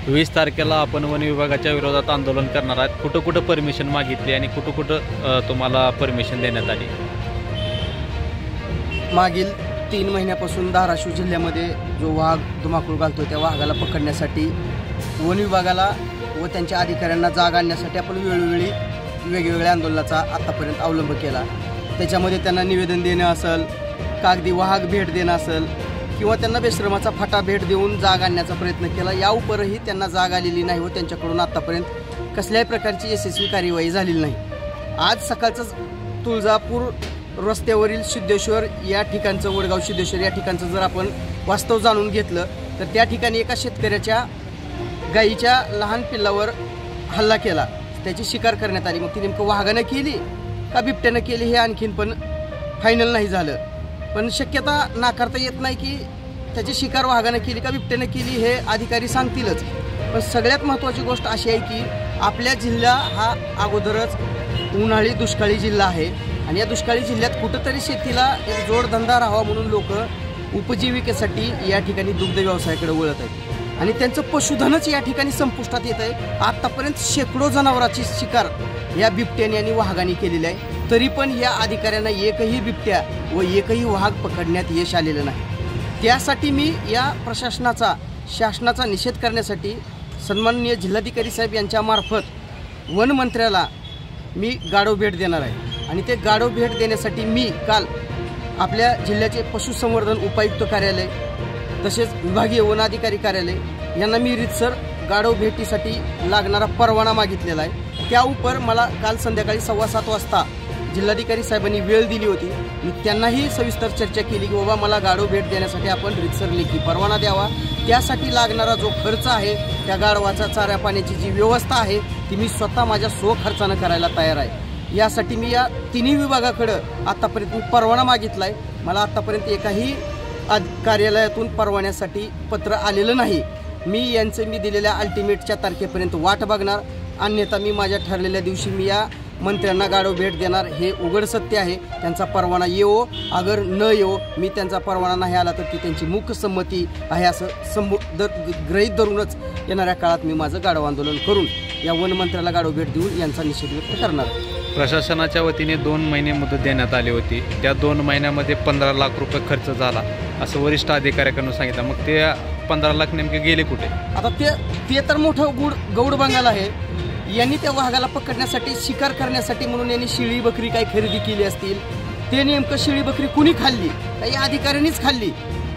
20 तारखेला आपण वन विभागाच्या विरोधात आंदोलन करणार आहात। कुठं कुठं परमिशन मागितली आणि कुठं कुठं तुम्हाला परमिशन देण्यात आली? मागील 3 महिन्यापासून धाराशिव जिल्ह्यामध्ये जो वाघ धुमाकूळ घालतो त्या वाघाला पकडण्यासाठी वन विभागाला व त्यांच्या अधिकाऱ्यांना जाग आणण्यासाठी आपण वेळोवेळी वेगवेगळ्या आंदोलनाचा आत्तापर्यंत अवलंब केला। त्याच्यामध्ये त्यांना निवेदन देणं असेल, कागदी वाहक भेट देणं असेल किंवा त्यांना बेश्रमाचा फाटा भेट देऊन जाग आणण्याचा प्रयत्न केला। या उपरही त्यांना जाग आलेली नाही व त्यांच्याकडून आत्तापर्यंत कसल्याही प्रकारची यशस्वी कार्यवाही झालेली नाही। आज सकाळचं तुळजापूर रस्त्यावरील सिद्धेश्वर या ठिकाणचं, वडगाव सिद्धेश्वर या ठिकाणचं जर आपण वास्तव जाणून घेतलं तर त्या ठिकाणी एका शेतकऱ्याच्या गाईच्या लहान पिल्लावर हल्ला केला, त्याची शिकार करण्यात आली। मग ती नेमकं वाघानं केली का बिबट्यानं केली हे आणखीन पण फायनल नाही झालं, पण शक्यता नाकारता येत नाही की त्याची शिकार वाघानं केली का बिबट्यानं केली हे अधिकारी सांगतीलच। पण सगळ्यात महत्त्वाची गोष्ट अशी आहे की आपल्या जिल्हा हा अगोदरच उन्हाळी दुष्काळी जिल्हा आहे आणि या दुष्काळी जिल्ह्यात कुठंतरी शेतीला एक जोडधंदा राहावा म्हणून लोक उपजीविकेसाठी या ठिकाणी दुग्ध व्यवसायाकडे वळत आहेत आणि त्यांचं पशुधनच या ठिकाणी संपुष्टात येत आहे। आतापर्यंत शेकडो जनावरांची शिकार या बिबट्याने आणि वाघाने केलेली आहे, तरी पण या अधिकाऱ्यांना एकही बिबट्या व एकही वाघ पकडण्यात यश आलेलं नाही। त्यासाठी मी या प्रशासनाचा, शासनाचा निषेध करण्यासाठी सन्माननीय जिल्हाधिकारी साहेब यांच्या मार्फत वन मंत्र्याला मी गाढव भेट देणार आहे आणि ते गाढव भेट देण्यासाठी मी काल आपल्या जिल्ह्याचे पशुसंवर्धन उपायुक्त कार्यालय तसेच विभागीय वन अधिकारी कार्यालय यांना मी रीतसर गाढव भेटीसाठी लागणारा परवाना मागितलेला आहे। त्या उपर मला काल संध्याकाळी 7:15 वाजता जिल्हाधिकारी साहेबांनी वेळ दिली होती। मी त्यांनाही सविस्तर चर्चा केली की बाबा मला गाढव भेट देण्यासाठी आपण रीतसर लेखी परवाना द्यावा, त्यासाठी लागणारा जो खर्च आहे, त्या गाढवाचा चाऱ्या पाण्याची जी व्यवस्था आहे ती मी स्वतः माझ्या स्वखर्चानं करायला तयार आहे। यासाठी मी या तिन्ही विभागाकडं आत्तापर्यंत मी परवाना मागितला आहे। मला आत्तापर्यंत एकाही कार्यालयातून परवान्यासाठी पत्र आलेलं नाही। मी दिलेल्या अल्टिमेटच्या तारखेपर्यंत वाट बघणार, अन्यथा मी माझ्या ठरलेल्या दिवशी मी या मंत्र्यांना गाढव भेट देणार, हे उघड सत्य आहे। त्यांचा परवाना येवो अगर न येवो, मी त्यांचा परवाना नाही आला तर ती त्यांची मूकसंमती आहे असं गृहीत धरूनच येणाऱ्या काळात मी माझं गाढव आंदोलन करून या वन मंत्र्याला गाढव भेट देऊन यांचा निषेध व्यक्त करणार। प्रशासनाच्या वतीने 2 महिने मुदत देण्यात आली होती, त्या 2 महिन्यामध्ये 15 लाख रुपये खर्च झाला असं वरिष्ठ अधिकाऱ्याकडून सांगितलं। मग ते 15 लाख नेमके गेले कुठे? आता ते तर मोठं गौड बंगाल आहे। यांनी त्या वाघाला पकडण्यासाठी, शिकार करण्यासाठी म्हणून यांनी शेळी बकरी काही खरेदी केली असतील, ते नेमकं शेळी बकरी कुणी खाल्ली? काही अधिकाऱ्यांनीच खाल्ली।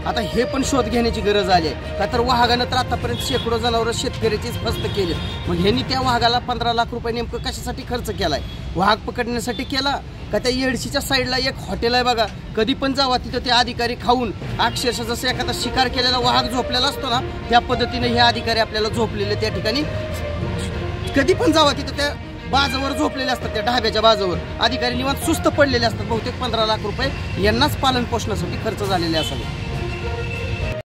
आता हे पण शोध घेण्याची गरज आली आहे, का तर वाघानं तर आतापर्यंत शेकडो जनावरं शेतकऱ्याचीच फस्त केले। मग ह्यांनी त्या वाघाला 15 लाख रुपये नेमकं कशासाठी खर्च केलाय? वाघ पकडण्यासाठी केला का? त्या येडशीच्या साईडला एक हॉटेल आहे बघा, कधी पण जावा तिथं ते अधिकारी खाऊन अक्षरशः जसं एखादा शिकार केलेला वाघ झोपलेला असतो ना, त्या पद्धतीने हे अधिकारी आपल्याला झोपलेले त्या ठिकाणी, कधी पण जावा तिथं त्या बाजावर झोपलेले असतात, त्या ढाब्याच्या बाजावर अधिकारी निवांत सुस्त पडलेले असतात। बहुतेक 15 लाख रुपये यांनाच पालन पोषणासाठी खर्च झालेले असावे।